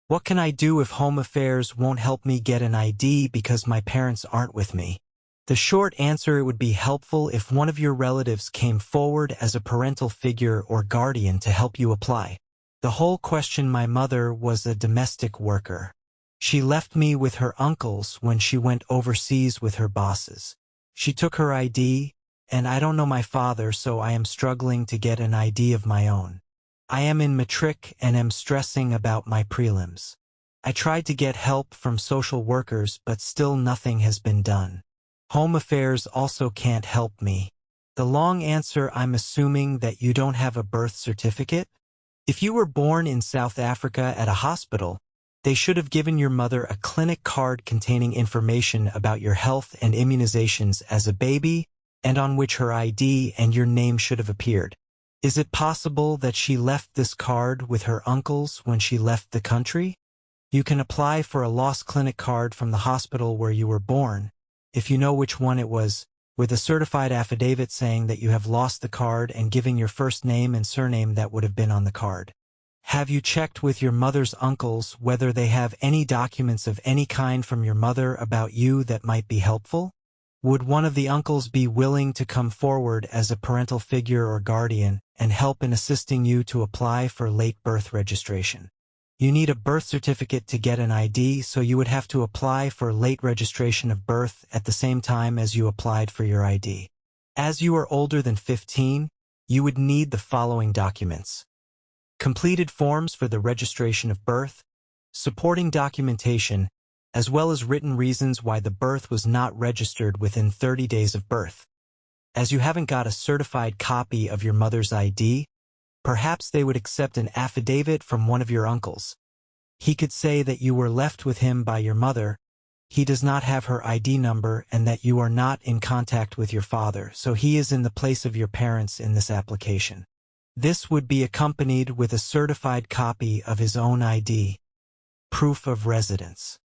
What can I do if Home Affairs won't help me get an ID because my parents aren't with me? The short answer: it would be helpful if one of your relatives came forward as a parental figure or guardian to help you apply. The whole question: my mother was a domestic worker. She left me with her uncles when she went overseas with her bosses. She took her ID, and I don't know my father, so I am struggling to get an ID of my own. I am in matric and am stressing about my prelims. I tried to get help from social workers, but still nothing has been done. Home Affairs also can't help me. The long answer: I'm assuming that you don't have a birth certificate. If you were born in South Africa at a hospital, they should have given your mother a clinic card containing information about your health and immunizations as a baby, and on which her ID and your name should have appeared. Is it possible that she left this card with her uncles when she left the country? You can apply for a lost clinic card from the hospital where you were born, if you know which one it was, with a certified affidavit saying that you have lost the card and giving your first name and surname that would have been on the card. Have you checked with your mother's uncles whether they have any documents of any kind from your mother about you that might be helpful? Would one of the uncles be willing to come forward as a parental figure or guardian and help in assisting you to apply for late birth registration? You need a birth certificate to get an ID, so you would have to apply for late registration of birth at the same time as you applied for your ID. As you are older than 15, you would need the following documents: completed forms for the registration of birth, supporting documentation, as well as written reasons why the birth was not registered within 30 days of birth. As you haven't got a certified copy of your mother's ID, perhaps they would accept an affidavit from one of your uncles. He could say that you were left with him by your mother, he does not have her ID number, and that you are not in contact with your father, so he is in the place of your parents in this application. This would be accompanied with a certified copy of his own ID, proof of residence.